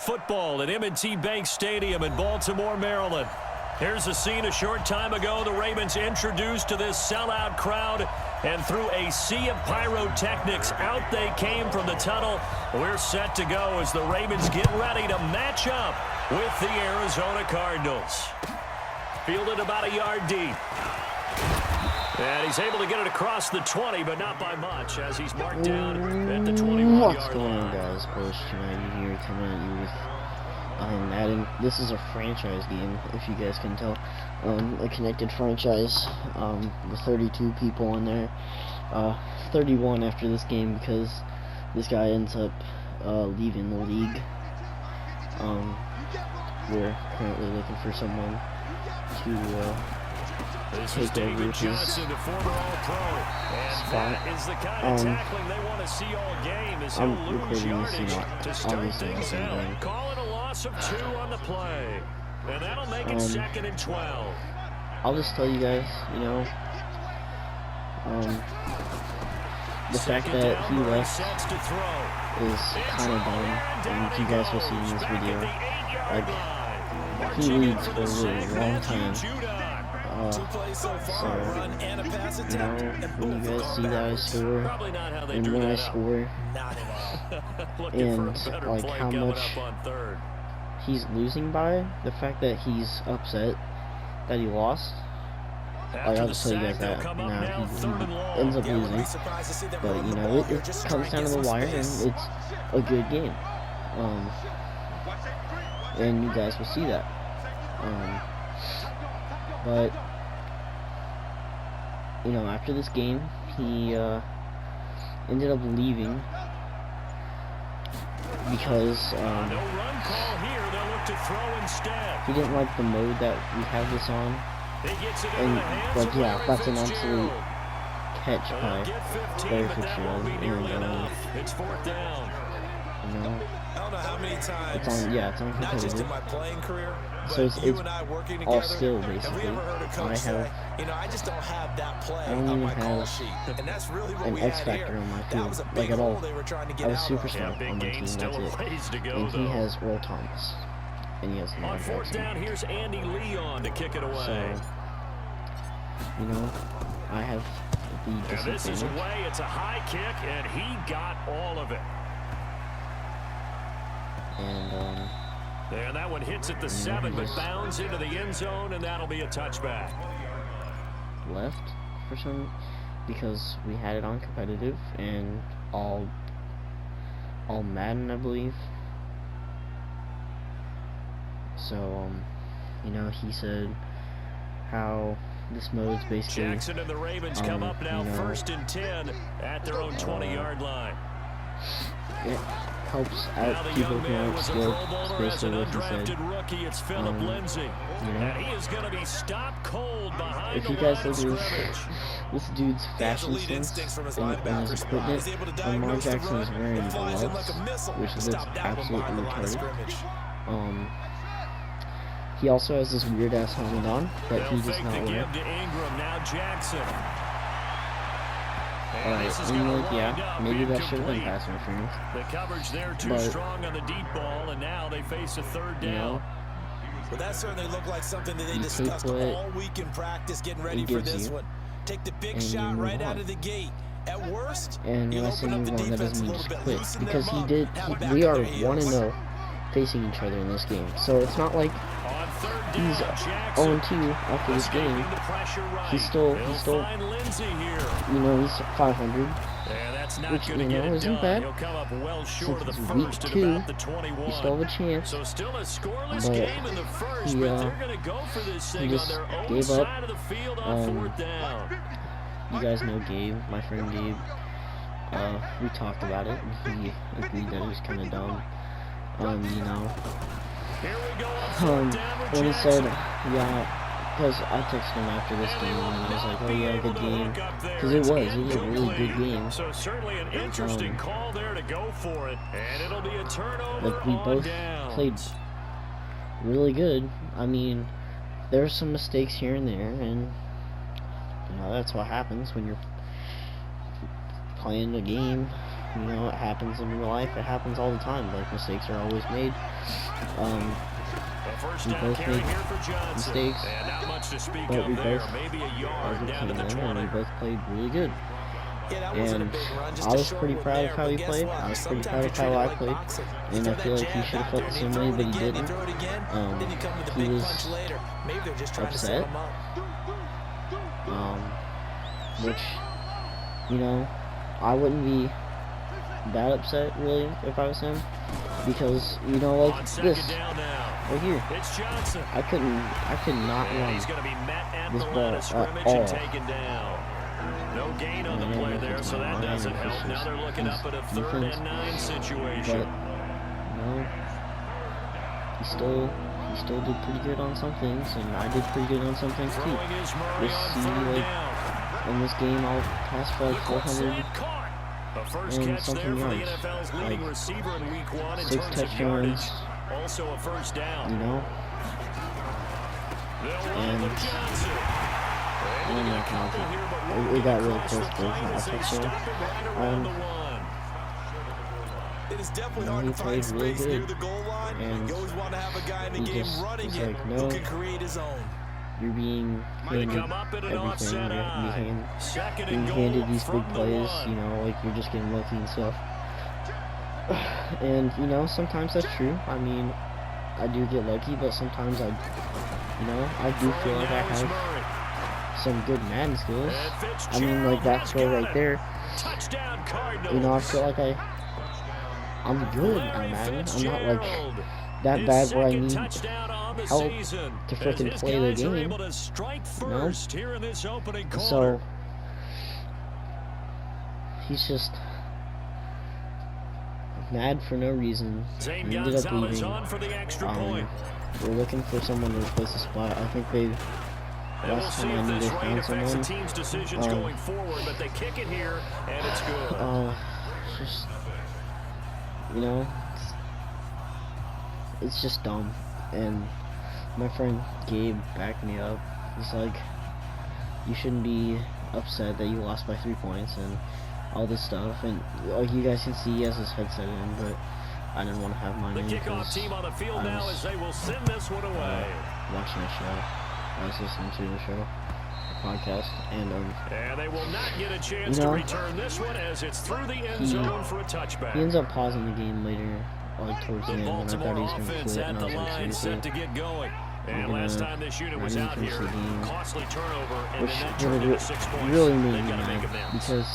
football at M&T Bank Stadium in Baltimore, Maryland. Here's the scene a short time ago. The Ravens introduced to this sellout crowd, and through a sea of pyrotechnics, out they came from the tunnel. We're set to go as the Ravens get ready to match up with the Arizona Cardinals. Fielded about a yard deep. And he's able to get it across the 20, but not by much, as he's marked down at the 21-yard line. What's going on, guys? Coach United here, coming at you with Madden. This is a franchise game, if you guys can tell. A connected franchise with 32 people in there. 31 after this game because this guy ends up leaving the league. We're currently looking for someone to take over his spot. I'm recording this, you know, obviously not game. Calling a loss of 2 on the play, and that'll make it 2nd and 12. I'll just tell you guys, you know, the fact that he left is kind of dumb, and you guys will see in this video. Like, he leads for a really long time. So, you know, when you guys see that I score, and when I score, and like how much he's losing by, the fact that he's upset that he lost, like, I'll just tell you guys that, he ends up losing, but, you know, it comes down to the wire, and it's a good game, and you guys will see that, but, you know, after this game, he ended up leaving because he didn't like the mode that we have this on, and, like, yeah, that's an absolute catch by SHAREfactory, and, it's 4th down. You know, I don't know how many times, it's on not just in competitive, my playing career, so it's working all together, skill, basically. I have, you know, I just don't have that play I don't on even my call have sheet, and that's really what an we X had factor here. on my That field, was a like, big at all. hole they were trying to get I was out super of. strong on my team, that's it. And he has Earl Thomas, and he has On Lamar 4th Jackson. down, here's Andy Leon to kick it away. So, you know, I have the And this is disadvantage. away. It's a high kick, and he got all of it. And that one hits at the 7, but bounds into the end zone, and that'll be a touchback. left for some, because we had it on competitive and all Madden, I believe. So, you know, he said how this mode's basically, Jackson and the Ravens come up now, you know, 1st and 10 at their own 20-yard line. it helps out people who aren't skilled, basically what he said. Rookie, it's Philip Lindsay. You know, And he is going to be stopped cold behind if you guys look at this dude's fashion sense and his equipment, Lamar Jackson is wearing gloves, which is absolutely retarded. He also has this weird ass helmet on that he does not wear. Alright, and like, yeah, maybe that should have been pass interference. The coverage there too strong on the deep ball, and now they face a 3rd down. You know, Well, that certainly looked like something that they discussed all week in practice, getting ready for this one. Take the big shot right out of the gate. At worst, and when I say move on, that doesn't mean just quit, because we are 1-0 facing each other in this game, so it's not like he's 0-2 after this game. He's still, you know, he's 500, which, you know, isn't bad. Since it's week 2, he still have a chance, but he just gave up. You guys know Gabe, my friend Gabe. We talked about it, and he agreed that he was kind of dumb. You know, when he said, yeah, because I texted him after this game, and he was like, oh yeah, good game, because it was a really good game. So certainly an interesting call there to go for it, and it'll be a turnover. Like, we both played really good. I mean, there's some mistakes here and there, and you know, that's what happens when you're playing a game. You know, it happens in real life. It happens all the time. Like, mistakes are always made. We both made mistakes, but we both overcame them, and we both played really good. And I was pretty proud of how he played. I was pretty proud of how I played, and I feel like he should have felt the same way, but he didn't. He was upset, which, you know, I wouldn't be that upset really if I was him, because, you know, like this right here, I could not run this ball at all. No gain on the play there, so that doesn't help. Now they're looking up at a 3rd and 9 situation. But, no, he still did pretty good on some things, and I did pretty good on some things too. You'll see, like, in this game, I'll pass for like 400 and something yards, like 6 touchdowns, also a first down. You know, and it got really close to a touchdown. He played really good, and he just was like, no, you're being handed everything, you're being handed these big plays, you know, like you're just getting lucky and stuff. And, you know, sometimes that's true. I mean, I do get lucky, but sometimes I do feel like I have some good Madden skills. I mean, like that throw right there, you know, I feel like I'm good at Madden. I'm not like that bad where I need help to freaking play the game, you know? So he's just mad for no reason. He ended up leaving. We're looking for someone to replace the spot. I think they last time I knew they found someone. Just, you know, it's just dumb. And my friend Gabe backed me up. He's like, you shouldn't be upset that you lost by 3 points and all this stuff. And like you guys can see, he has his headset in, but I didn't want to have mine in because I was watching a show. I was listening to the show, the podcast, and they will not get a chance to return this one as it's through the end zone for a touchback. He ends up pausing the game later, like towards the end, and I thought he was going to quit, and I was like, seriously? And last time this unit was out here, costly turnover, and which then that turned into 6 points. Really made me mad because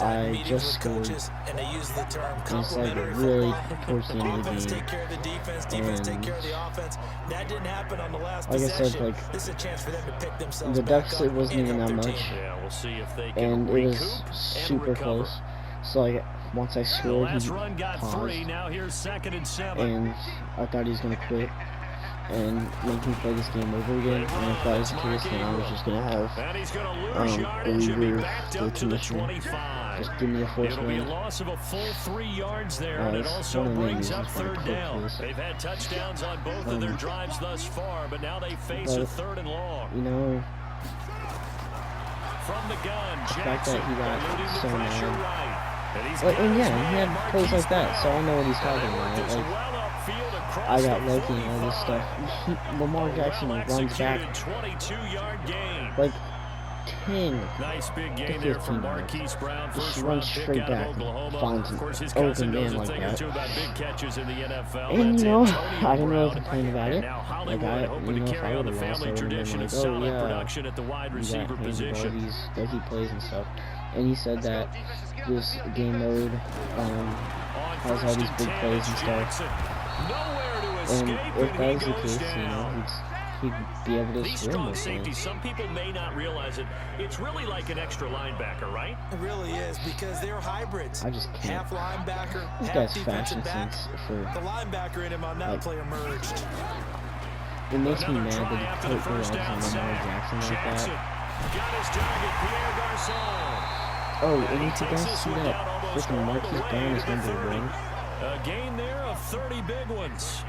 I just scored, and they use the term and it's like really towards the end of the game, and like I said, like the deficit wasn't even that much, and it was super close. So like once I scored, he paused, and I thought he was gonna quit and make me play this game over again, and if that was the case, then I was just gonna have a reliever, the commissioner, just give me a force win. It's one of the main reasons why I quit this. They've had touchdowns on both of their drives thus far, but now they face a 3rd and long. You know, From the gun, the fact that he got so mad, and yeah, he had plays like that, so I know what he's talking about. Like, I got lucky and all this stuff. Lamar Jackson runs back like 10 to 15 yards. Just runs straight back and finds an open man like that. And, you know, I didn't really complain about it. Like, if I would have lost, I would have been like, oh yeah, you got handed all these lucky plays and stuff. And he said that this game mode has all these big plays and stuff. And if that was the case, you know, he'd be able to score more points. Some people may not realize it. It's really like an extra linebacker, right? It really is, because they're hybrids. I just can't. Half linebacker, this half guy's fashion sense for the linebacker in him on that player merged. It makes me mad that he put the odds on Lamar Jackson like that. Oh, and if you guys see that freaking Marquise Brown is number 1. A gain there of 30 big ones.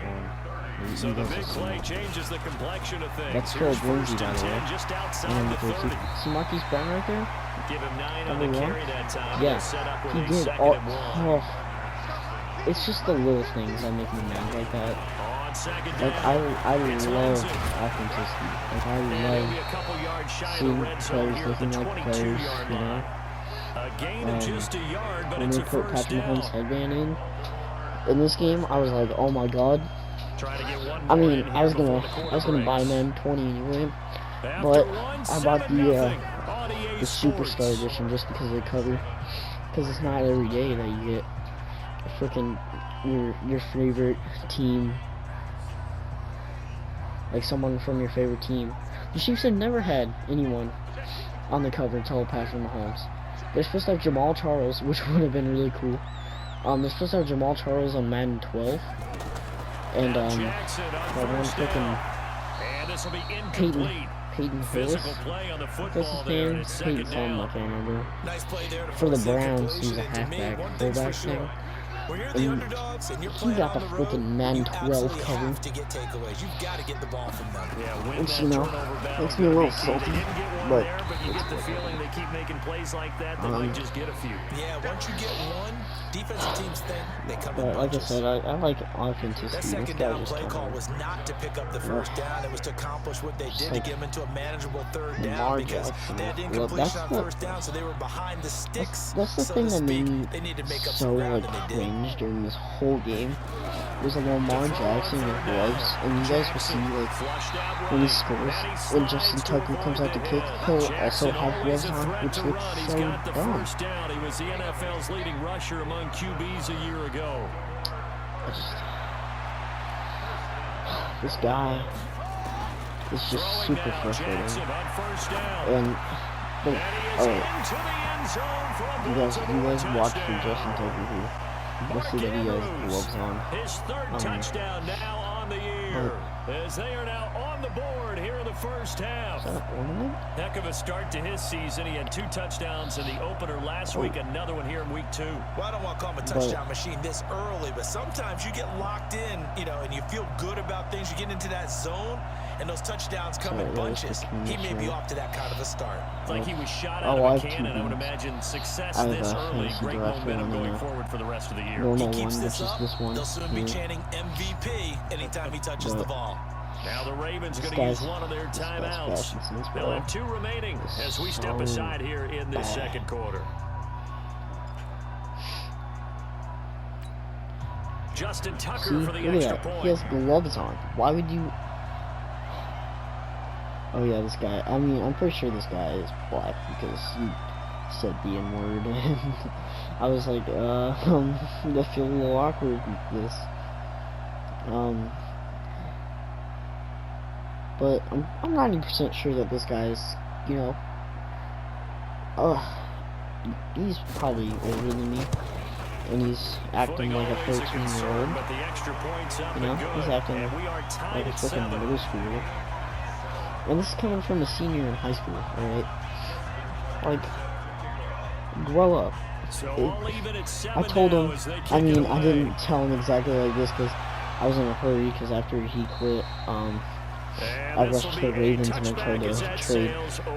So the big play changes the complexion of things. That's Phil Lindsay, by the way. Just outside And the 30. see Marquise Brown right there? Give him 9 on the carry that time. Yeah, he did. it's just the little things that make me mad like that. Like, I love authenticity. Like, I love seeing players looking like players, you know? When they put Patrick Mahomes' headband in this game, I was like, oh my god. I mean, I was gonna buy them 20 anyway, but I bought the Superstar Edition just because of the cover. Because it's not every day that you get freaking your favorite team, like someone from your favorite team. The Chiefs have never had anyone on the cover until Patrick Mahomes. They're supposed to have Jamal Charles, which would have been really cool. They're supposed to have Jamal Charles on Madden 12, and that one freaking Peyton Hillis. What's his name? Peyton something, I can't remember. For the Browns, he's a halfback, fullback thing. And he got the freaking Madden 12 cover. Which, you know, makes me a little salty, but it's the feeling they keep making plays like that, they might just get a few. Yeah, once you get one, defensive teams think they come in bunches. Like I said, I like authenticity. That second down play call was not to pick up the first down, it was to accomplish what they did to get them into a manageable third down because they had incompletion on first down, so they were behind the sticks. That's the thing that made me so like cringe during this whole game. There's like Lamar Jackson with gloves, and you guys will see like when he scores, when Justin Tucker comes out to kick, he'll also have gloves on, which looks so dumb. He was the NFL's leading rusher among QBs a year ago. This guy is just super frustrating. And you guys watch for Justin Tucker here. You'll see that he has gloves on. His third touchdown now on the year, as they are now on the board here in the first half. Heck of a start to his season. He had 2 touchdowns in the opener last week, another one here in week 2. Well, I don't want to call him a touchdown machine this early, but sometimes you get locked in, you know, and you feel good about things. You get into that zone, and those touchdowns come in bunches. He may be off to that kind of a start. It's like he was shot out of a cannon. I would imagine success this early. Great momentum going forward for the rest of the year. He keeps this up, they'll soon be chanting MVP anytime he touches the ball. Now the Ravens are going to use one of their timeouts. They'll have 2 remaining as we step aside here in this second quarter. Justin Tucker for the extra point. He has gloves on. Why would you... Oh yeah, this guy. I mean, I'm pretty sure this guy is black because he said the N-word, and I was like, I feel a little awkward with this. But I'm 90% sure that this guy's, you know, he's probably older than me, and he's acting like a 13-year-old. You know, he's acting like a freaking middle schooler. And this is coming from a senior in high school, alright? Like, grow up. I told him, I mean, I didn't tell him exactly like this because I was in a hurry, because after he quit, I rushed to the Ravens and I tried to trade,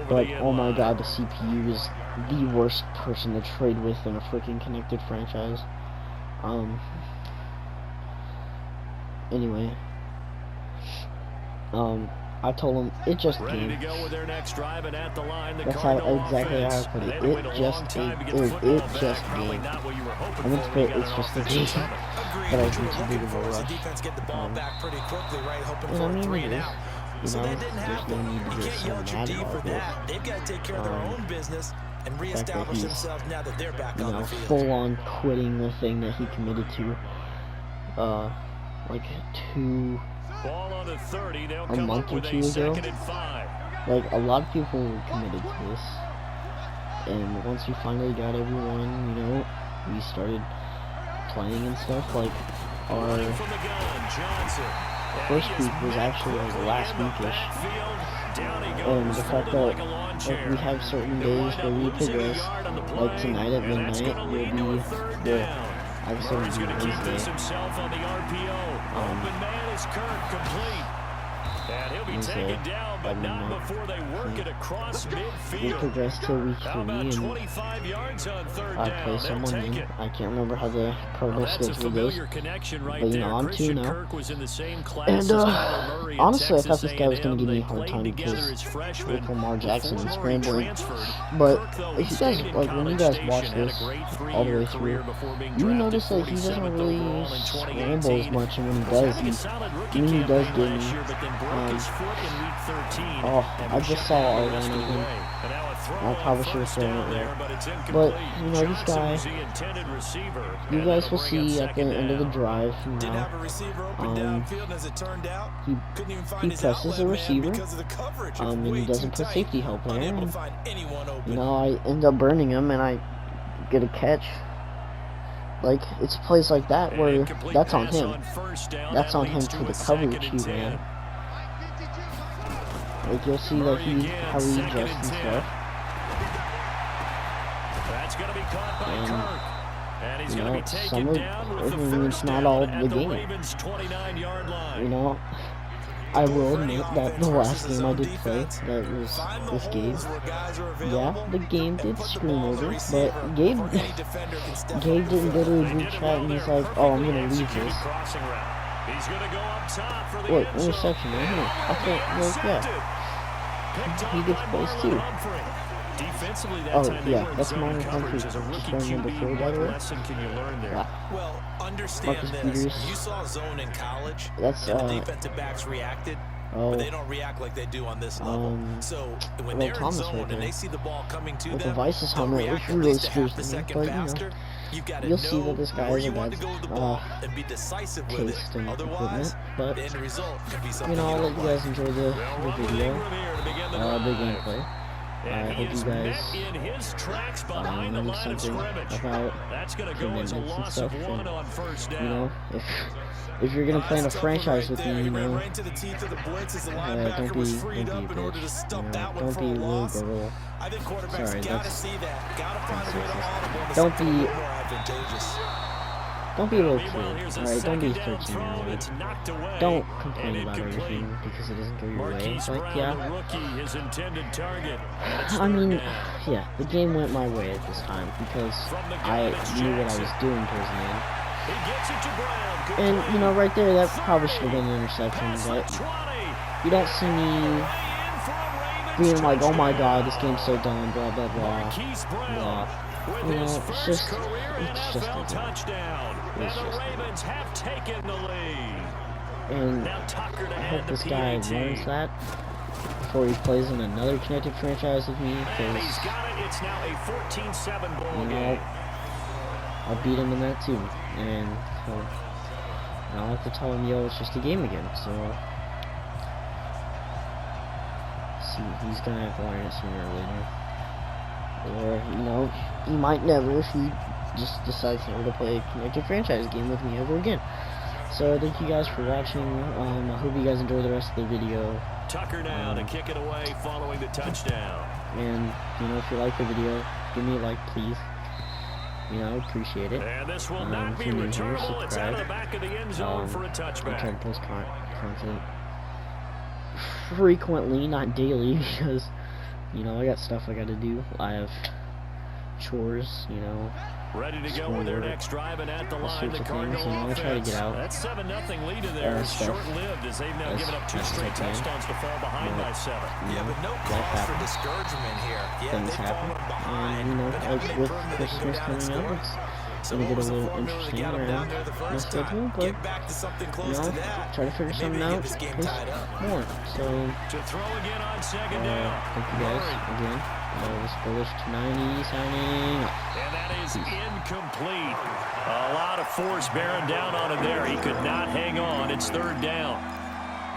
but oh my god, the CPU is the worst person to trade with in a freaking connected franchise. Anyway, I told him it just came. That's how exactly how I put it. It just came. It just came. I meant to put it's just a game, but I think too big of a rush. And I mean it is. You know, there's no need to get so mad about it. They've got to take care of their own business and reestablish themselves now that they're back on the field. Full on quitting the thing that he committed to, like a month or 2 ago. Like, a lot of people were committed to this, and once we finally got everyone, you know, we started playing and stuff. Like, our first week was actually like last weekish, and the fact that like we have certain days where we progress, like tonight at midnight will be the episode will be Wednesday. And he'll be taken down, but not before they work it across midfield. We progress to week 3 and 25 yards on third down. I play someone in. I can't remember how the Cardinals schedule goes. But you know, I'm 2 now. And honestly, I thought this guy was going to give me a hard time because with Lamar Jackson and scrambling. But if you guys, like, when you guys watch this all the way through, you notice that he doesn't really scramble as much, and when he does get me, I just saw our line of him. I probably should have thrown it there. But, you know, this guy, you guys will see at the end of the drive, he presses the receiver, and he doesn't put safety help in there, and, you know, I end up burning him, and I get a catch. Like, it's plays like that where that's on him. That's on him for the coverage he ran. Like, you'll see that how he adjusts and stuff. And, you know, some of it's not all the game. You know, I will admit that the last game I did play, that was this game, yeah, the game did screw him over, but Gabe didn't go to a group chat and he's like, oh, I'm gonna leave this. Look, interception right here. I thought, well, yeah, he gets plays too. Oh, yeah, that's Marlon Humphrey, just running number 4, by the way. Well, understand this. You saw zone in college, and the defensive backs reacted, but they don't react like they do on this level. So, when they're in zone and they see the ball coming to them, with the Vice's helmet, which really scares me, but, you know, you'll see that this guy is a bad taste and equipment, but, you know, I'll let you guys enjoy the video, the gameplay. I hope you guys learned something about commitments and stuff, and, you know, if you're gonna plan a franchise with me, you know, don't be a bitch, you know, don't be a little girl. Sorry, that's don't be a little kid, alright? Don't be a 13-year-old. Don't complain about everything because it doesn't go your way. But yeah, I mean, yeah, the game went my way at this time because I knew what I was doing towards the end. And, you know, right there, that probably should have been an interception, but you don't see me being like, oh my god, this game's so dumb, blah, blah, blah, blah. You know, it's just a touchdown. It's just and I hope this guy learns that before he plays in another connected franchise with me, because, you know, I'll beat him in that too, and I'll have to tell him, yo, it's just a game again, so, see, he's gonna have to learn it sooner or later. Or, you know, he might never if he just decides never to play a connected franchise game with me ever again. So, thank you guys for watching. I hope you guys enjoy the rest of the video. Tucker now to kick it away following the touchdown. And, you know, if you like the video, give me a like, please. You know, I appreciate it. And this will not be returnable. It's out of the back of the end zone for a touchback. I try to post content frequently, not daily, because, you know, I got stuff I gotta do. I have chores, you know. Ready to go with their next drive, and at the line, the Cardinal offense. Try to get out. That 7-0 lead in there is short-lived as they've now given up 2 straight touchdowns to fall behind by 7. Yeah, but no cause for discouragement here. Yeah, things happen, and, you know, like with Christmas coming up, it's gonna get a little interesting around my schedule, but, you know, try to figure something out, more. So, thank you guys again. This Bullish 290 signing. And that is incomplete. A lot of force bearing down on him there. He could not hang on. It's 3rd down.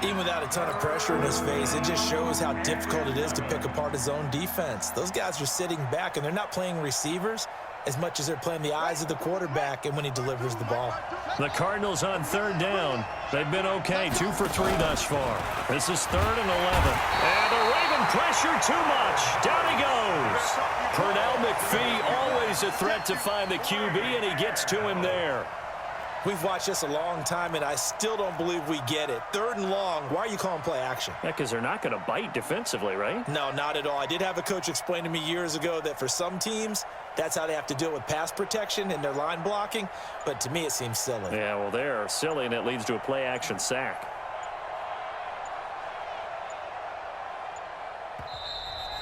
Even without a ton of pressure in his face, it just shows how difficult it is to pick apart his own defense. Those guys are sitting back, and they're not playing receivers as much as they're playing the eyes of the quarterback and when he delivers the ball. The Cardinals on 3rd down. They've been okay, 2 for 3 thus far. This is 3rd and 11. And the Raven pressure too much. Down he goes. Pernell McPhee, always a threat to find the QB, and he gets to him there. We've watched this a long time, and I still don't believe we get it. 3rd and long, why are you calling play action? Yeah, because they're not going to bite defensively, right? No, not at all. I did have a coach explain to me years ago that for some teams, that's how they have to deal with pass protection and their line blocking, but to me it seems silly. Yeah, well, they're silly, and it leads to a play action sack.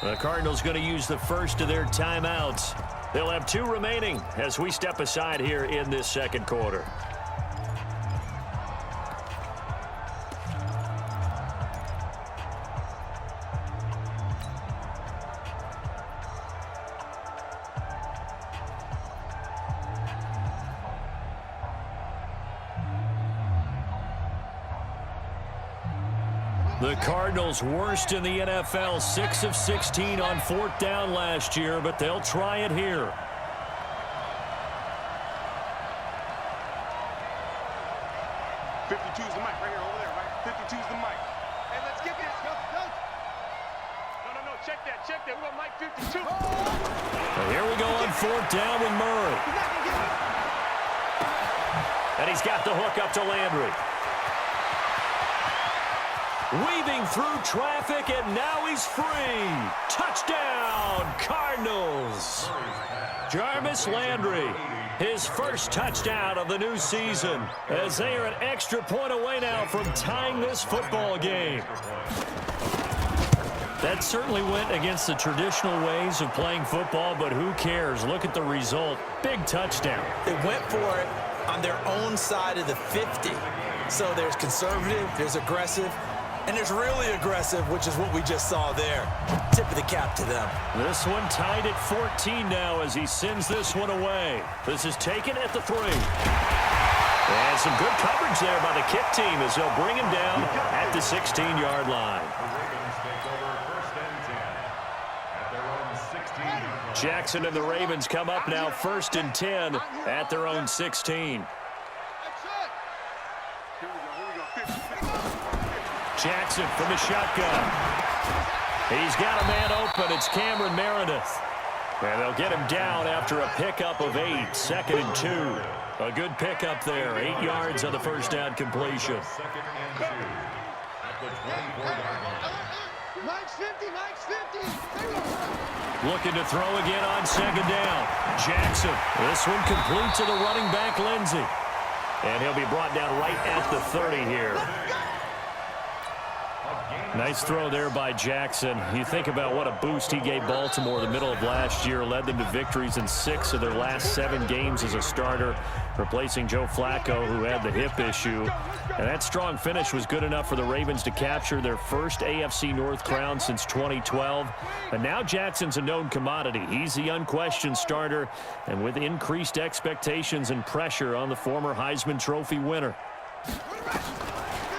The Cardinals going to use the first of their timeouts. They'll have 2 remaining as we step aside here in this second quarter. The Cardinals worst in the NFL, 6 of 16 on 4th down last year, but they'll try it here. .52's the mic right here, over there, right? 52's the mic. Hey, let's get this. Go. No, check that. We got mic 52. Well, here we go on 4th down with Murray. And he's got the hook up to Landry. Weaving through traffic, and now he's free. Touchdown, Cardinals. Jarvis Landry, his first touchdown of the new season, as they are an extra point away now from tying this football game. That certainly went against the traditional ways of playing football, but who cares? Look at the result. Big touchdown. They went for it on their own side of the 50. So there's conservative, there's aggressive, and there's really aggressive, which is what we just saw there. Tip of the cap to them. This one tied at 14 now as he sends this one away. This is taken at the 3. And some good coverage there by the kick team as they'll bring him down at the 16-yard line. Jackson and the Ravens come up now 1st and 10 at their own 16. Jackson from the shotgun. He's got a man open. It's Cameron Meredith. And they'll get him down after a pickup of 8. 2nd and 2. A good pickup there. 8 yards on the first down completion. Looking to throw again on 2nd down. Jackson. This one complete to the running back, Lindsey. And he'll be brought down right at the 30 here. Nice throw there by Jackson. You think about what a boost he gave Baltimore the middle of last year, led them to victories in 6 of their last 7 games as a starter, replacing Joe Flacco, who had the hip issue. And that strong finish was good enough for the Ravens to capture their first AFC North crown since 2012. And now Jackson's a known commodity. He's the unquestioned starter, and with increased expectations and pressure on the former Heisman Trophy winner.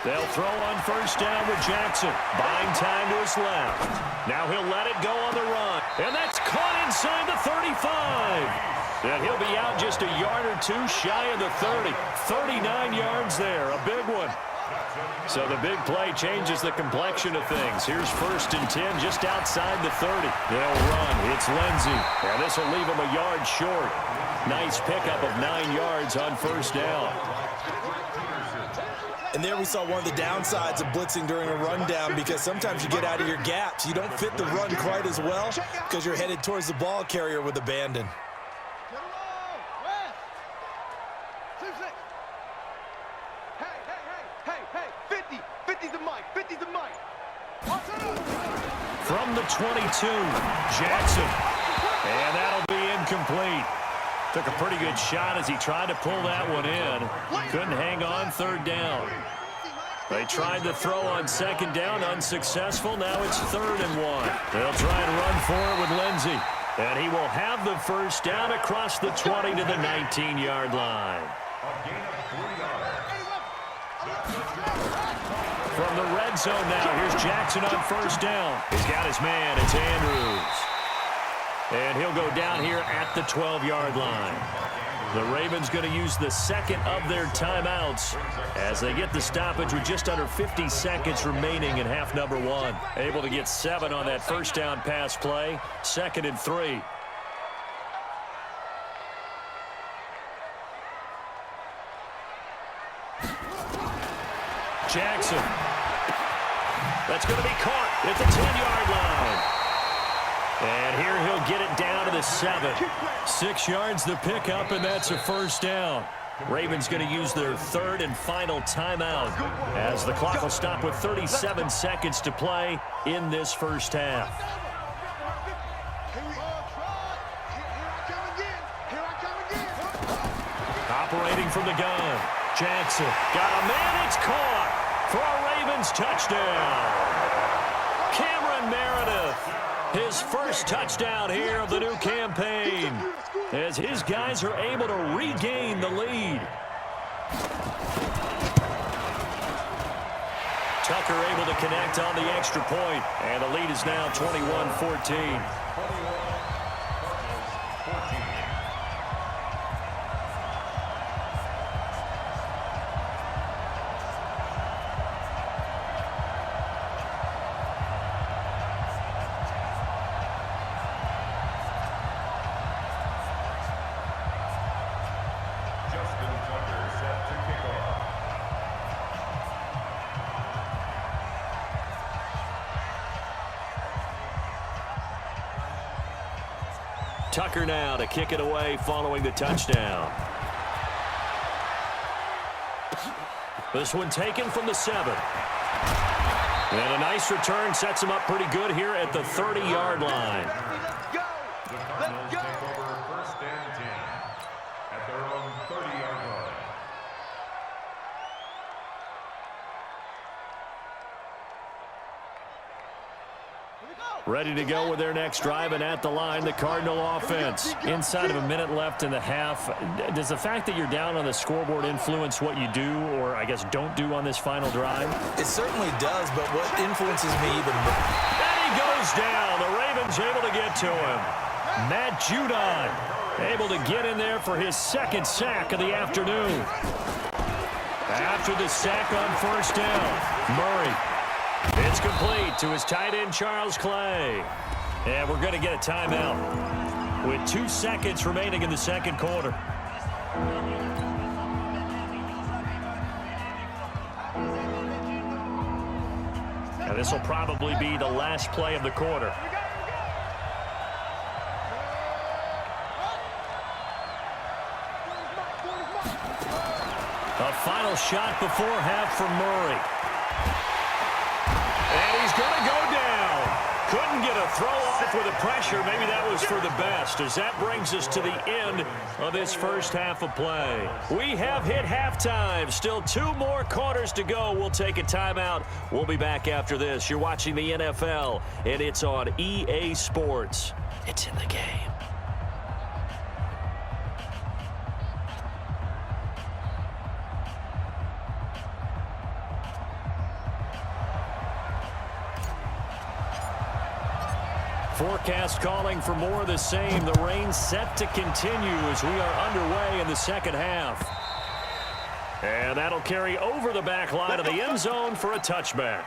They'll throw on first down with Jackson. Buying time to his left. Now he'll let it go on the run. And that's caught inside the 35. And he'll be out just a yard or 2 shy of the 30. 39 yards there. A big one. So the big play changes the complexion of things. Here's 1st and 10 just outside the 30. They'll run. It's Lindsey. And this will leave him a yard short. Nice pickup of 9 yards on first down. And there we saw one of the downsides of blitzing during a rundown, because sometimes you get out of your gaps. You don't fit the run quite as well because you're headed towards the ball carrier with abandon. Hey, 50's the mic, 50's the mic. From the 22, Jackson. And that'll be incomplete. Took a pretty good shot as he tried to pull that one in. Couldn't hang on 3rd down. They tried to throw on 2nd down, unsuccessful. Now it's 3rd and 1. They'll try and run for it with Lindsey. And he will have the first down across the 20 to the 19-yard line. From the red zone now, here's Jackson on first down. He's got his man, it's Andrews. And he'll go down here at the 12-yard line. The Ravens going to use the 2nd of their timeouts as they get the stoppage with just under 50 seconds remaining in half number 1. Able to get 7 on that first down pass play. 2nd and 3. Jackson. That's going to be caught at the 10-yard line. And here he'll get it down to the 7. 6 yards the pickup, and that's a first down. Ravens going to use their third and final timeout as the clock will stop with 37 seconds to play in this first half. Operating from the gun. Jackson got a man. It's caught for a Ravens touchdown. Cameron Meredith, his first touchdown here of the new campaign, as his guys are able to regain the lead. Tucker able to connect on the extra point, and the lead is now 21-14. Tucker now to kick it away following the touchdown. This one taken from the 7. And a nice return sets him up pretty good here at the 30-yard line. Let's go! Let's go! First and 10 at their own 30-yard line. Ready to go with their next drive, and at the line, the Cardinal offense. Inside of a minute left in the half, does the fact that you're down on the scoreboard influence what you do, or I guess don't do on this final drive? It certainly does, but what influences me even more? And he goes down. The Ravens able to get to him. Matt Judon able to get in there for his second sack of the afternoon. After the sack on first down, Murray. It's complete to his tight end, Charles Clay. And we're going to get a timeout with 2 seconds remaining in the second quarter. Now this will probably be the last play of the quarter. A final shot before half from Murray. And he's going to go down. Couldn't get a throw off with the pressure. Maybe that was for the best, as that brings us to the end of this first half of play. We have hit halftime. Still 2 more quarters to go. We'll take a timeout. We'll be back after this. You're watching the NFL, and it's on EA Sports. It's in the game. Forecast calling for more of the same. The rain set to continue as we are underway in the second half. And that'll carry over the back line of the end zone for a touchback.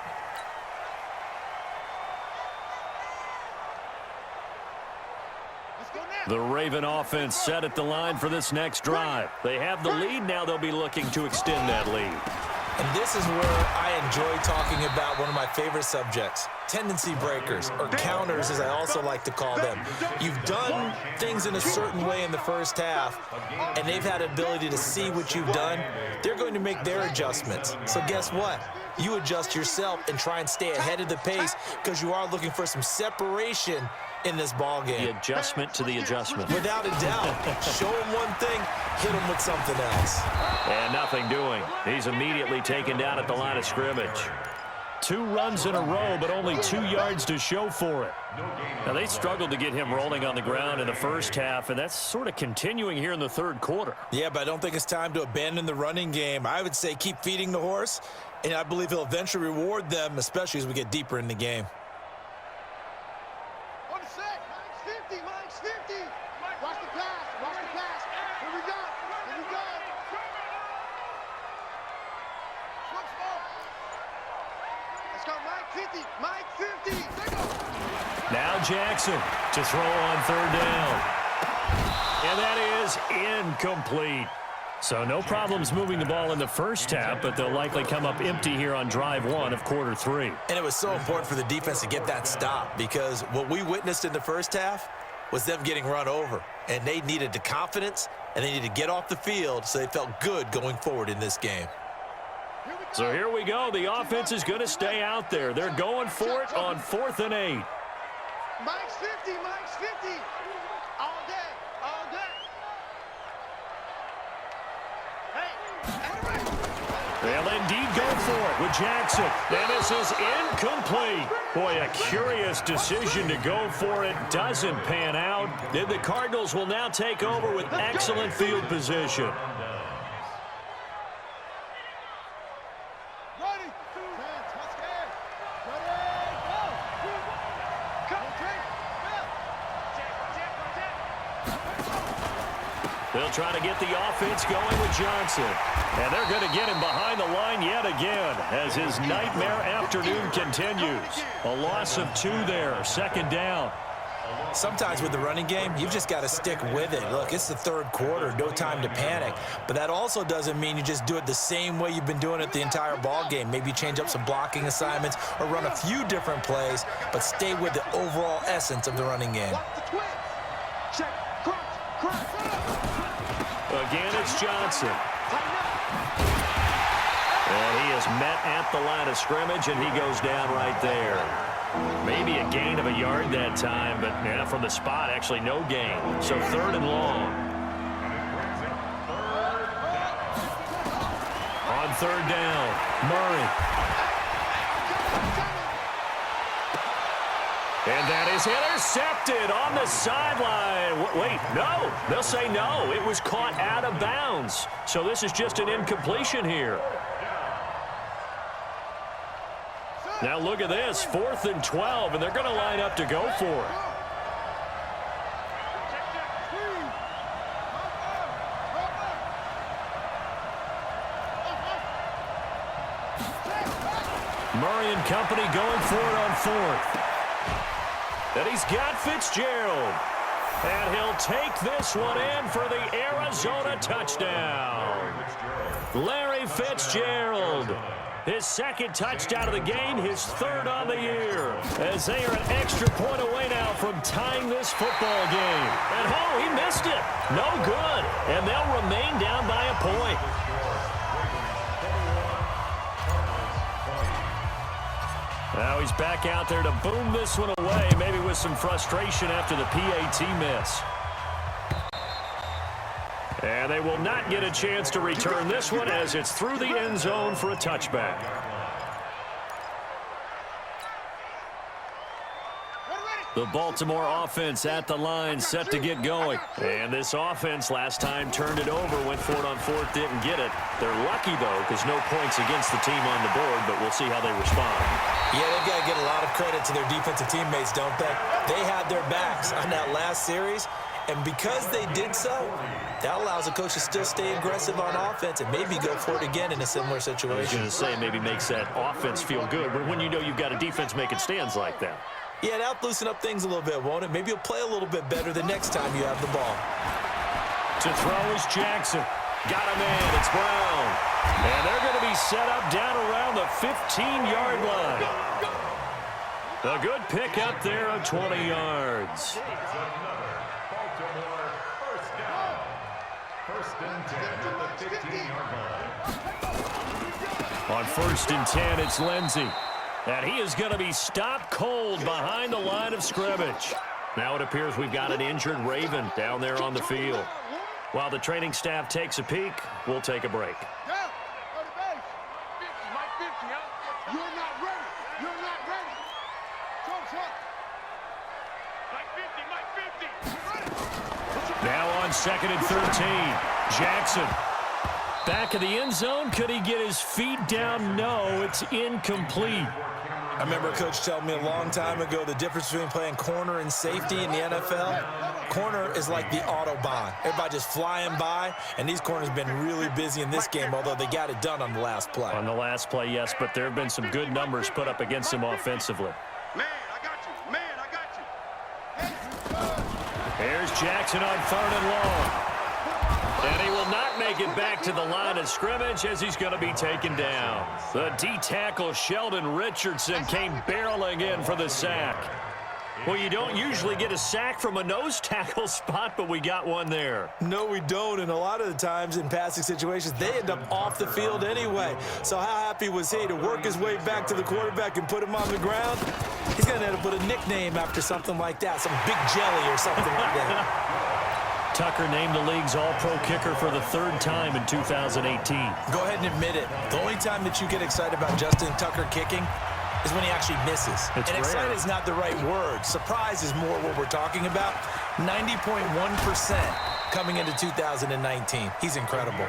The Raven offense set at the line for this next drive. They have the lead. Now they'll be looking to extend that lead. And this is where I enjoy talking about one of my favorite subjects, tendency breakers, or counters as I also like to call them. You've done things in a certain way in the first half, and they've had ability to see what you've done. They're going to make their adjustments. So guess what? You adjust yourself and try and stay ahead of the pace because you are looking for some separation in this ball game. The adjustment to the adjustment. Without a doubt. Show him one thing, hit him with something else. And nothing doing. He's immediately taken down at the line of scrimmage. 2 runs in a row, but only 2 yards to show for it. Now, they struggled to get him rolling on the ground in the first half, and that's sort of continuing here in the third quarter. Yeah, but I don't think it's time to abandon the running game. I would say keep feeding the horse, and I believe he'll eventually reward them, especially as we get deeper in the game. Now Jackson to throw on third down. And that is incomplete. So no problems moving the ball in the first half, but they'll likely come up empty here on drive 1 of quarter 3. And it was so important for the defense to get that stop, because what we witnessed in the first half was them getting run over. And they needed the confidence, and they needed to get off the field so they felt good going forward in this game. So here we go. The offense is going to stay out there. They're going for it on 4th and 8. Mike's 50, Mike's 50. All day, all day. They'll indeed go for it with Jackson. And this is incomplete. Boy, a curious decision to go for it. Doesn't pan out. And the Cardinals will now take over with excellent field position. They'll try to get the offense going with Johnson. And they're going to get him behind the line yet again as his nightmare afternoon continues. A loss of 2 there, 2nd down. Sometimes with the running game, you've just got to stick with it. Look, it's the 3rd quarter, no time to panic. But that also doesn't mean you just do it the same way you've been doing it the entire ball game. Maybe change up some blocking assignments or run a few different plays, but stay with the overall essence of the running game. Again, it's Johnson. And he is met at the line of scrimmage, and he goes down right there. Maybe a gain of a yard that time, but yeah, from the spot, actually no gain. So 3rd and long. On 3rd down, Murray. And that is intercepted on the sideline. Wait, no. They'll say no. It was caught out of bounds. So this is just an incompletion here. Now look at this. 4th and 12, and they're going to line up to go for it. Murray and company going for it on 4th. And he's got Fitzgerald. And he'll take this one in for the Arizona touchdown. Larry Fitzgerald. His 2nd touchdown of the game, his 3rd on the year. As they are an extra point away now from tying this football game. And oh, he missed it. No good. And they'll remain down by a point. Now he's back out there to boom this one away, maybe with some frustration after the PAT miss. And they will not get a chance to return this one as it's through the end zone for a touchback. The Baltimore offense at the line, set to get going. And this offense last time turned it over, went for it on 4th, didn't get it. They're lucky, though, because no points against the team on the board, but we'll see how they respond. Yeah, they've got to get a lot of credit to their defensive teammates, don't they? They had their backs on that last series, and because they did so, that allows the coach to still stay aggressive on offense and maybe go for it again in a similar situation. I was going to say, maybe makes that offense feel good, but when you know you've got a defense making stands like that. Yeah, that'll loosen up things a little bit, won't it? Maybe you'll play a little bit better the next time you have the ball. To throw is Jackson. Got a man, it's Brown. And they're going to be set up down around the 15-yard line. A good pick up there of 20 yards. On 1st and 10, it's Lindsey. And he is going to be stopped cold behind the line of scrimmage. Now it appears we've got an injured Raven down there on the field. While the training staff takes a peek, we'll take a break. Now on 2nd and 13, Jackson. Back of the end zone. Could he get his feet down? No, it's incomplete. I remember a coach telling me a long time ago the difference between playing corner and safety in the NFL. Corner is like the Autobahn. Everybody just flying by, and these corners have been really busy in this game, although they got it done on the last play. On the last play, yes, but there have been some good numbers put up against him offensively. Man, I got you. Man, I got you. Here's Jackson on 3rd and long. And he will not make it back to the line of scrimmage as he's going to be taken down. The D-tackle Sheldon Richardson came barreling in for the sack. Well, you don't usually get a sack from a nose tackle spot, but we got one there. No, we don't, and a lot of the times in passing situations, they end up off the field anyway. So how happy was he to work his way back to the quarterback and put him on the ground? He's going to end up with a nickname after something like that, some big jelly or something like that. Tucker named the league's all-pro kicker for the 3rd time in 2018. Go ahead and admit it. The only time that you get excited about Justin Tucker kicking is when he actually misses. It's and excited rare. is not the right word. Surprise is more what we're talking about. 90.1% coming into 2019. He's incredible.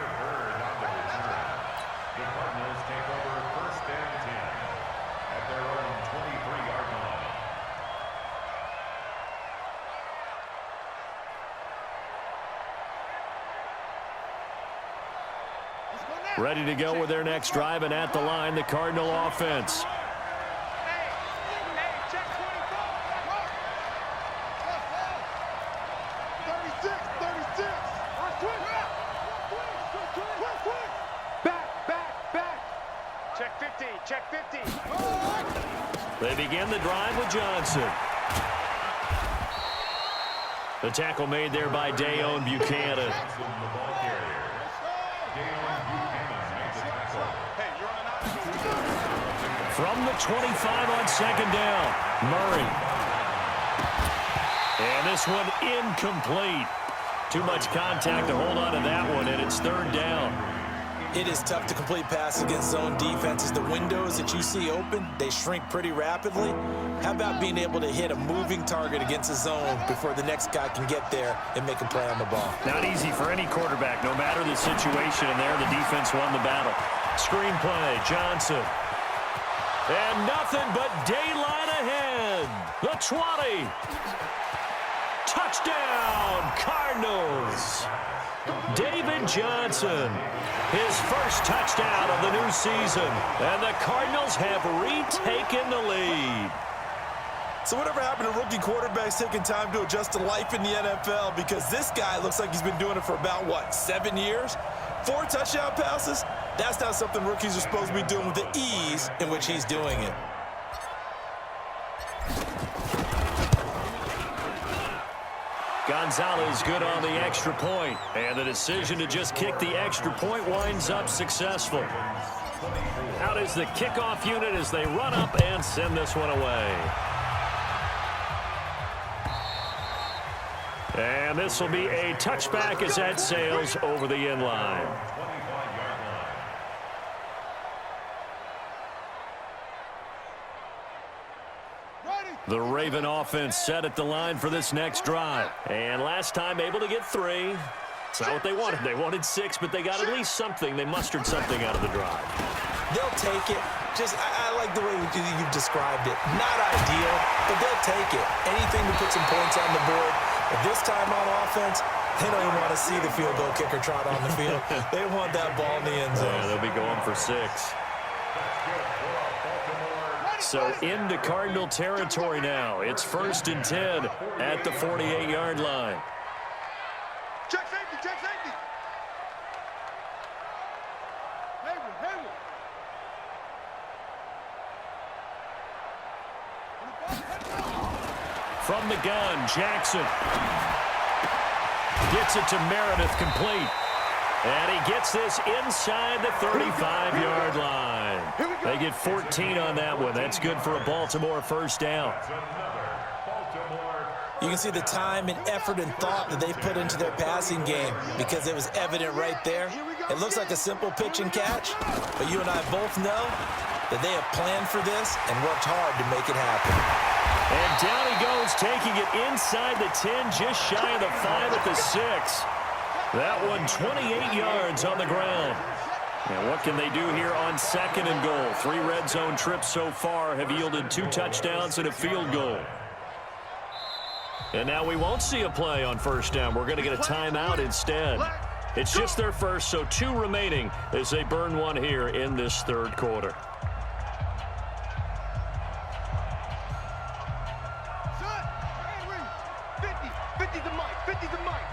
Ready to go with their next drive, and at the line, the Cardinal offense. Check 50, check 50. They begin the drive with Johnson. The tackle made there by Dayon Buchanan. From the 25 on 2nd down, Murray. And this one incomplete. Too much contact to hold on to that one, and it's 3rd down. It is tough to complete passes against zone defenses. The windows that you see open, they shrink pretty rapidly. How about being able to hit a moving target against a zone before the next guy can get there and make a play on the ball? Not easy for any quarterback, no matter the situation, and there the defense won the battle. Screen play, Johnson. And nothing but daylight ahead. The 20. Touchdown, Cardinals. David Johnson, his first touchdown of the new season. And the Cardinals have retaken the lead. So whatever happened to rookie quarterbacks taking time to adjust to life in the NFL? Because this guy looks like he's been doing it for about, what, 7 years? 4 touchdown passes? That's not something rookies are supposed to be doing with the ease in which he's doing it. Gonzalez good on the extra point, and the decision to just kick the extra point winds up successful. Out is the kickoff unit as they run up and send this one away. And this will be a touchback as that sails over the end line. The Raven offense set at the line for this next drive. And last time able to get 3. It's not what they wanted. They wanted 6, but they got at least something. They mustered something out of the drive. They'll take it. I like the way you've described it. Not ideal, but they'll take it. Anything to put some points on the board. But this time on offense, they don't even want to see the field goal kicker trot on the field. They want that ball in the end zone. Yeah, they'll be going for 6. So into Cardinal territory now. It's 1st and 10 at the 48-yard line. Check safety, check safety. Hayward. From the gun, Jackson gets it to Meredith, complete. And he gets this inside the 35-yard line. They get 14 on that one. That's good for a Baltimore first down. You can see the time and effort and thought that they've put into their passing game because it was evident right there. It looks like a simple pitch and catch, but you and I both know that they have planned for this and worked hard to make it happen. And down he goes, taking it inside the 10, just shy of the 5 at the 6. That one 28 yards on the ground. And what can they do here on 2nd and goal? 3 red zone trips so far have yielded 2 touchdowns and a field goal. And now we won't see a play on 1st down. We're going to get a timeout instead. It's just their first, so 2 remaining as they burn one here in this 3rd quarter. Henry, 50 the mic, 50 the mic.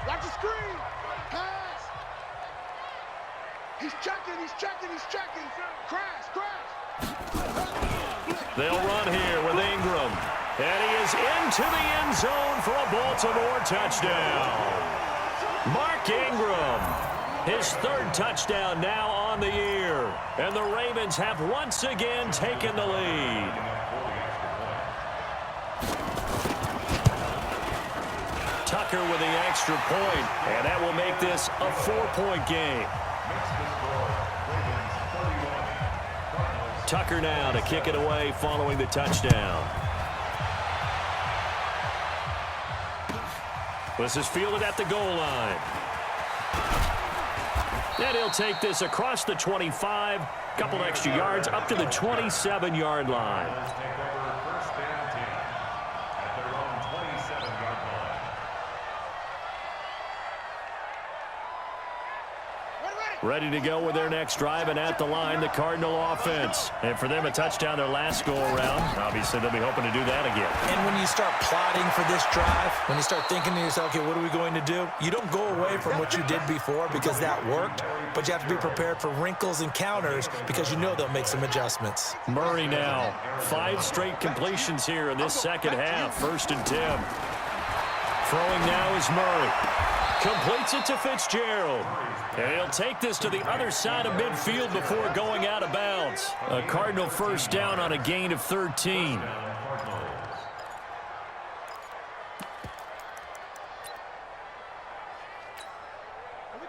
Watch the screen. He's checking. Crash. They'll run here with Ingram. And he is into the end zone for a Baltimore touchdown. Mark Ingram, his third touchdown now on the year. And the Ravens have once again taken the lead. Tucker with the extra point, and that will make this a 4-point game. Tucker now to kick it away following the touchdown. This is fielded at the goal line. And he'll take this across the 25, couple extra yards up to the 27-yard line. Ready to go with their next drive, and at the line, the Cardinal offense. And for them, a touchdown their last go-around. Obviously, they'll be hoping to do that again. And when you start plotting for this drive, when you start thinking to yourself, okay, what are we going to do? You don't go away from what you did before because that worked, but you have to be prepared for wrinkles and counters because you know they'll make some adjustments. Murray now. 5 straight completions here in this second half. 1st and 10. Throwing now is Murray. Completes it to Fitzgerald. And he'll take this to the other side of midfield before going out of bounds. A Cardinal first down on a gain of 13.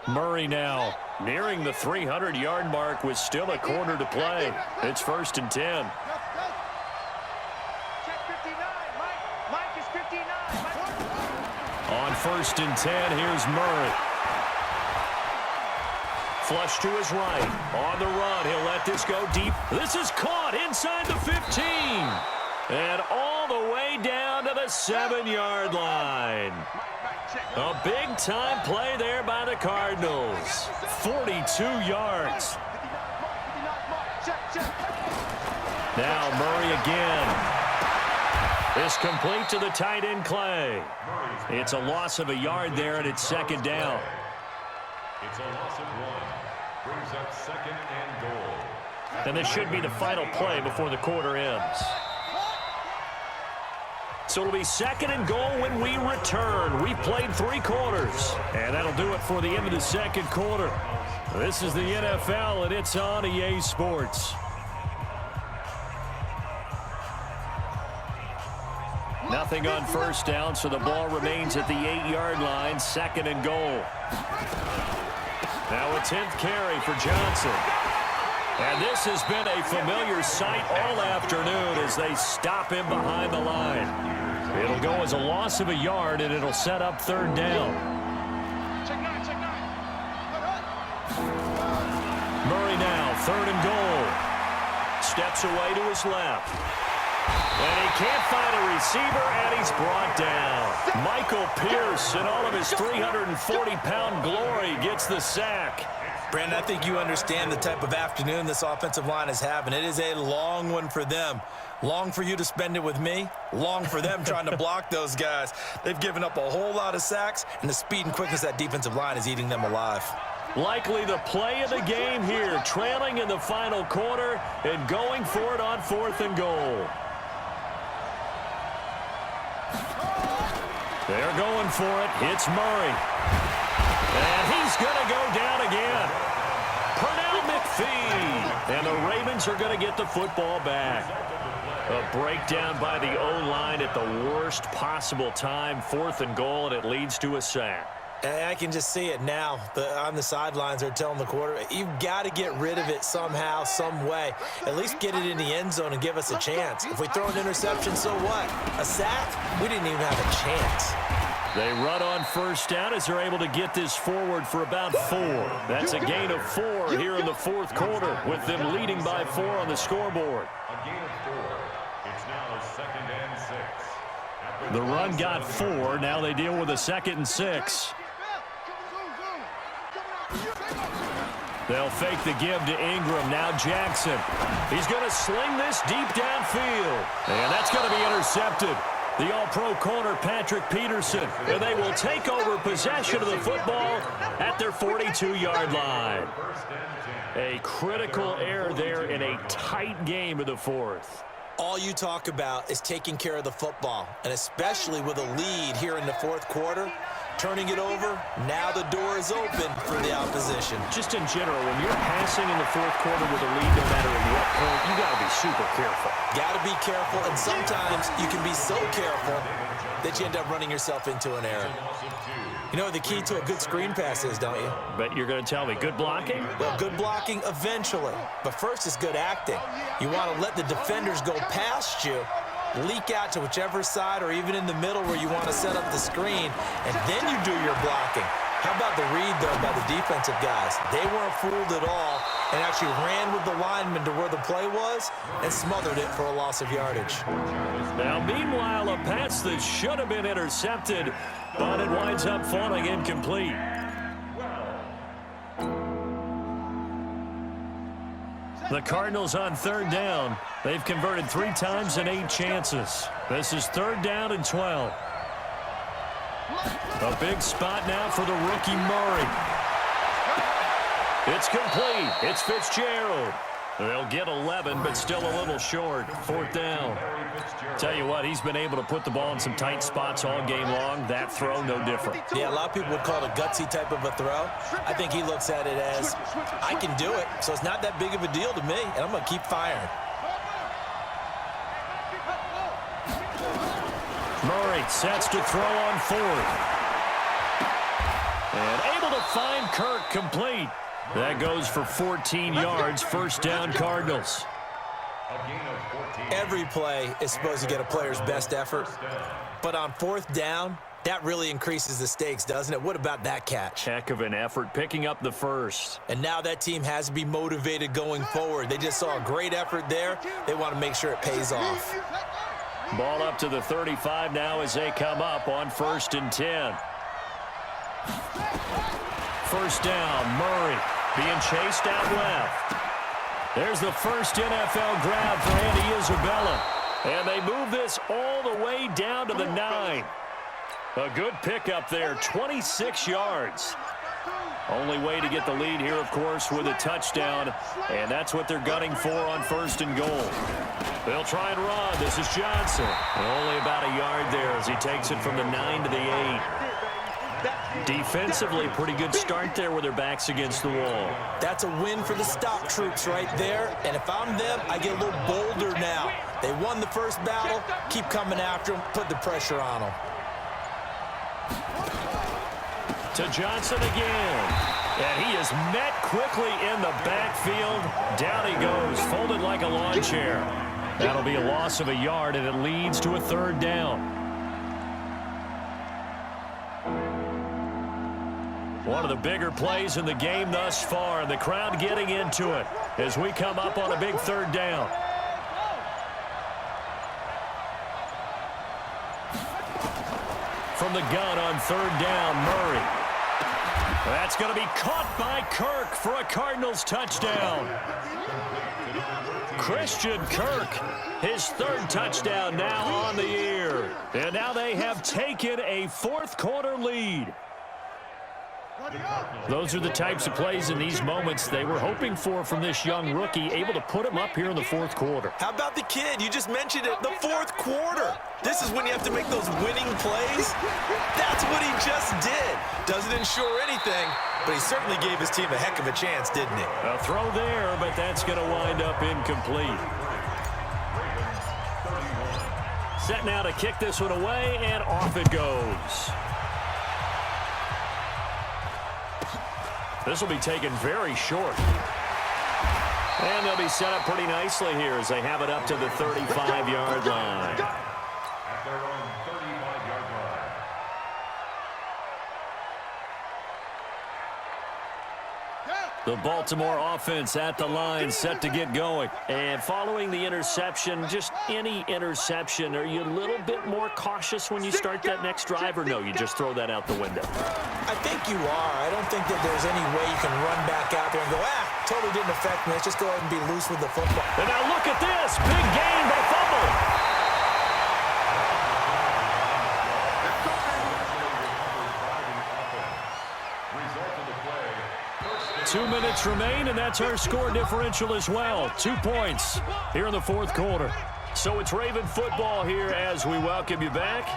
Murray now nearing the 300-yard mark with still a quarter to play. It's 1st and 10. Mike is 59. On 1st and 10, here's Murray. Flush to his right. On the run, he'll let this go deep. This is caught inside the 15. And all the way down to the 7-yard line. A big-time play there by the Cardinals. 42 yards. Now Murray again. Is complete to the tight end Clay. It's a loss of a yard there, and it's 2nd down. It's a loss of 1. Brings up 2nd and goal. And this should be the final play before the quarter ends. So it'll be 2nd and goal when we return. We've played 3 quarters. And that'll do it for the end of the 2nd quarter. This is the NFL, and it's on EA Sports. Nothing on 1st down, so the ball remains at the 8-yard line. 2nd and goal. Now a 10th carry for Johnson. And this has been a familiar sight all afternoon as they stop him behind the line. It'll go as a loss of a yard, and it'll set up 3rd down. Murray now, 3rd and goal. Steps away to his left. And he can't find a receiver, and he's brought down. Michael Pierce, in all of his 340-pound glory, gets the sack. Brandon, I think you understand the type of afternoon this offensive line is having. It is a long one for them. Long for you to spend it with me. Long for them trying to block those guys. They've given up a whole lot of sacks, and the speed and quickness of that defensive line is eating them alive. Likely the play of the game here, trailing in the final quarter and going for it on 4th and goal. They're going for it. It's Murray. And he's going to go down again. Pernell McPhee. And the Ravens are going to get the football back. A breakdown by the O-line at the worst possible time. 4th and goal, and it leads to a sack. I can just see it now. On the sidelines, they're telling the quarterback, you've got to get rid of it somehow, some way. At least get it in the end zone and give us a chance. If we throw an interception, so what? A sack? We didn't even have a chance. They run on 1st down as they're able to get this forward for about 4. That's a gain of 4 here in the 4th quarter, with them leading by 4 on the scoreboard. A gain of 4. It's now 2nd and 6. The run got 4. Now they deal with a 2nd and 6. They'll fake the give to Ingram. Now Jackson. He's going to sling this deep downfield. And that's going to be intercepted. the all-pro corner, Patrick Peterson. And they will take over possession of the football at their 42-yard line. A critical error there in a tight game in the fourth. All you talk about is taking care of the football, and especially with a lead here in the fourth quarter. Turning it over, now the door is open for the opposition. Just in general, when you're passing in the fourth quarter with a lead, no matter at what point, you got to be super careful. Got to be careful, and sometimes you can be so careful that you end up running yourself into an error. You know what the key to a good screen pass is, don't you? But you're going to tell me, good blocking? Well, good blocking eventually. But first is good acting. You want to let the defenders go past you, leak out to whichever side or even in the middle where you want to set up the screen, and then you do your blocking. How about the read, though, by the defensive guys? They weren't fooled at all and actually ran with the lineman to where the play was and smothered it for a loss of yardage. Now, meanwhile, a pass that should have been intercepted, but it winds up falling incomplete. The Cardinals on third down. They've converted 3 times in 8 chances. This is third down and 12. A big spot now for the rookie Murray. It's complete. It's Fitzgerald. They'll get 11, but still a little short. Fourth down. Tell you what, he's been able to put the ball in some tight spots all game long. That throw, no different. Yeah, a lot of people would call it a gutsy type of a throw. I think he looks at it as, I can do it, so it's not that big of a deal to me, and I'm going to keep firing. Murray sets to throw on fourth. And able to find Kirk complete. That goes for 14 yards. First down, Cardinals. Every play is supposed to get a player's best effort, but on fourth down, that really increases the stakes, doesn't it? What about that catch? Heck of an effort, picking up the first. And now that team has to be motivated going forward. They just saw a great effort there. They want to make sure it pays off. Ball up to the 35 now as they come up on 1st and 10. First down, Murray being chased out left. There's the first NFL grab for Andy Isabella. And they move this all the way down to the 9. A good pickup there, 26 yards. Only way to get the lead here, of course, with a touchdown. And that's what they're gunning for on 1st and goal. They'll try and run. This is Johnson. And only about a yard there as he takes it from the 9 to the 8. Defensively, pretty good start there with their backs against the wall. That's a win for the stock troops right there. And if I'm them, I get a little bolder now. They won the first battle. Keep coming after them. Put the pressure on them. To Johnson again. And he is met quickly in the backfield. Down he goes, folded like a lawn chair. That'll be a loss of a yard, and it leads to a third down. One of the bigger plays in the game thus far, and the crowd getting into it as we come up on a big third down. From the gun on third down, Murray. That's going to be caught by Kirk for a Cardinals touchdown. Christian Kirk, his 3rd touchdown now on the year. And now they have taken a fourth quarter lead. Those are the types of plays in these moments they were hoping for from this young rookie, able to put him up here in the fourth quarter. How about the kid? You just mentioned it, the fourth quarter. This is when you have to make those winning plays. That's what he just did. Doesn't ensure anything, but he certainly gave his team a heck of a chance, didn't he? A throw there, but that's going to wind up incomplete. Set now to kick this one away, and off it goes. This will be taken very short. And they'll be set up pretty nicely here as they have it up to the 35-yard line. At their own 35-yard line. The Baltimore offense at the line, set to get going. And following the interception, just any interception, are you a little bit more cautious when you start that next drive, or no, you just throw that out the window? I think you are. I don't think that there's any way you can run back out there and go, totally didn't affect me. Let's just go ahead and be loose with the football. And now look at this. Big gain, but fumble. minutes remain, and that's our score differential as well. 2 points here in the fourth quarter. So it's Raven football here as we welcome you back.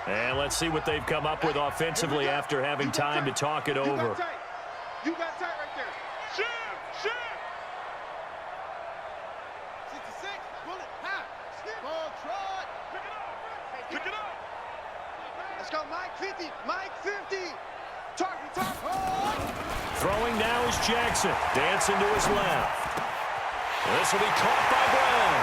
And let's see what they've come up with offensively after having time to talk it over. You got tight right there. Shift, shift. 66, bullet, half. Ball, trot. Pick it up. Pick it up. Let's go, Mike 50. Mike 50. Target, target. Throwing now is Jackson. Dancing to his left. This will be caught by Brown.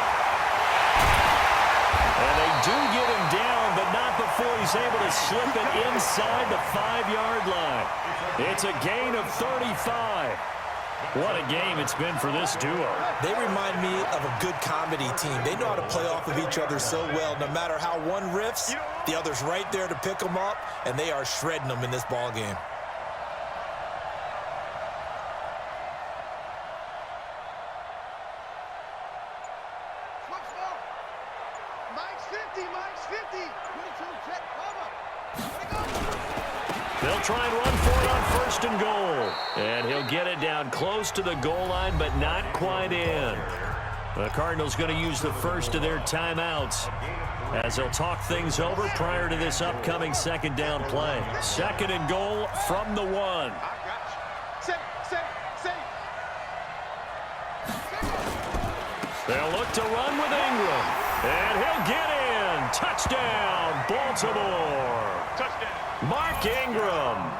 And they do get him down, but not before he's able to slip it inside the 5-yard line. It's a gain of 35. What a game it's been for this duo. They remind me of a good comedy team. They know how to play off of each other so well. No matter how one riffs, the other's right there to pick them up, and they are shredding them in this ball game. They'll try and run for it on first and goal. And he'll get it down close to the goal line, but not quite in. The Cardinals going to use the first of their timeouts as they'll talk things over prior to this upcoming second down play. Second and goal from the 1. They'll look to run with Ingram. And he'll get in. Touchdown, Baltimore. Touchdown. Mark Ingram,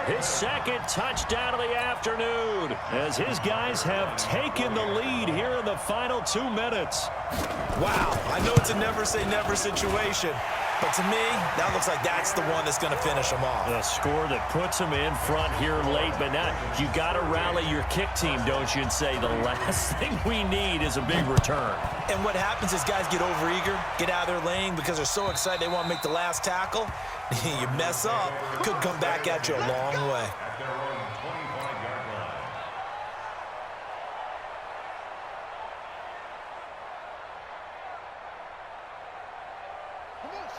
his second touchdown of the afternoon, as his guys have taken the lead here in the final 2 minutes. Wow, I know it's a never-say-never situation, but to me, that looks like that's the one that's going to finish them off. A score that puts them in front here late, but now you got to rally your kick team, don't you, and say the last thing we need is a big return. And what happens is guys get overeager, get out of their lane because they're so excited they want to make the last tackle. You mess up, could come back at you a long way.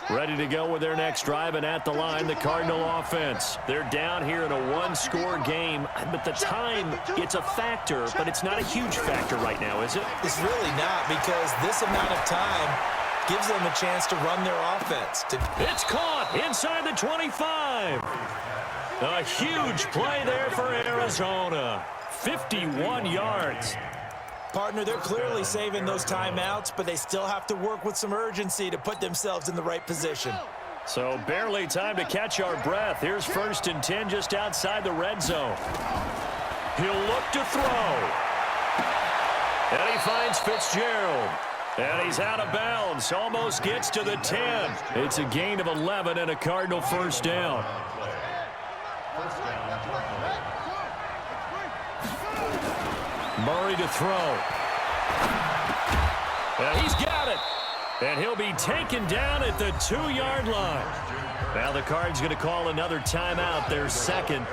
Ready to go with their next drive, and at the line, the Cardinal offense. They're down here in a one-score game, but the time, it's a factor, but it's not a huge factor right now, is it? It's really not, because this amount of time gives them a chance to run their offense. It's caught inside the 25. A huge play there for Arizona. 51 yards. Partner, they're clearly saving those timeouts, but they still have to work with some urgency to put themselves in the right position. So barely time to catch our breath. Here's 1st and 10 just outside the red zone. He'll look to throw. And he finds Fitzgerald. And he's out of bounds. Almost gets to the 10. It's a gain of 11 and a Cardinal first down. Murray to throw. And he's got it. And he'll be taken down at the 2-yard line. Now the Cards going to call another timeout, their second,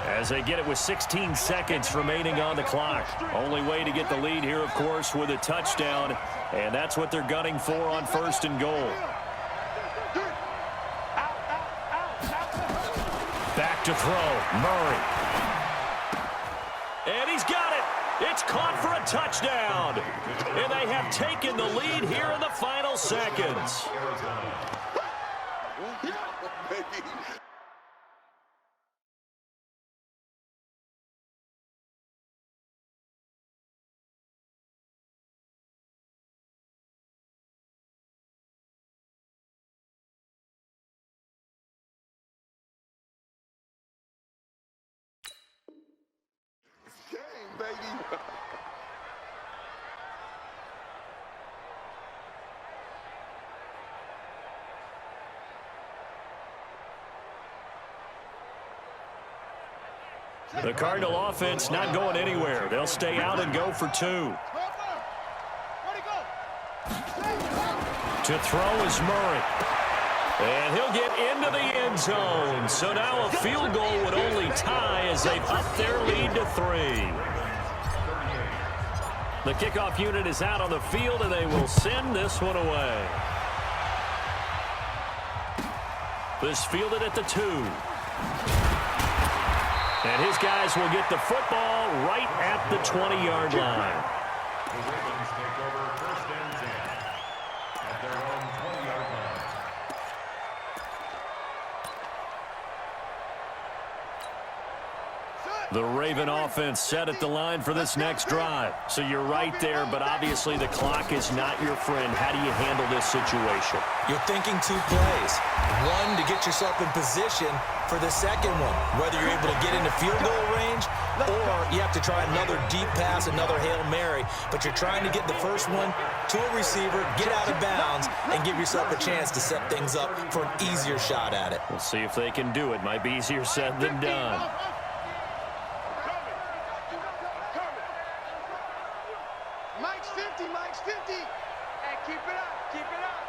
as they get it with 16 seconds remaining on the clock. Only way to get the lead here, of course, with a touchdown. And that's what they're gunning for on 1st and goal. Back to throw. Murray. And he's got it. It's caught for a touchdown. And they have taken the lead here in the final seconds. The Cardinal offense not going anywhere. They'll stay out and go for 2. To throw is Murray. And he'll get into the end zone. So now a field goal would only tie as they've upped their lead to 3. The kickoff unit is out on the field, and they will send this one away. This fielded at the 2. And his guys will get the football right at the 20-yard line. The Ravens take over 1st and 10 at their own 20-yard line. The Raven offense set at the line for this next drive. So you're right there, but obviously the clock is not your friend. How do you handle this situation? You're thinking 2 plays. One, to get yourself in position for the second one, whether you're able to get into field goal range or you have to try another deep pass, another Hail Mary. But you're trying to get the first one to a receiver, get out of bounds, and give yourself a chance to set things up for an easier shot at it. We'll see if they can do it. Might be easier said than done. Mike's 50, Mike's 50. Hey, keep it up, keep it up.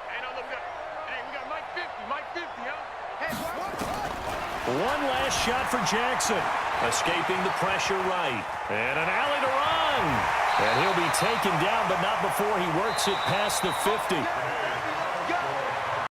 Hey, no, look, hey, we got Mike 50, Mike 50, huh? Hey, One last shot for Jackson. Escaping the pressure right. And an alley to run. And he'll be taken down, but not before he works it past the 50.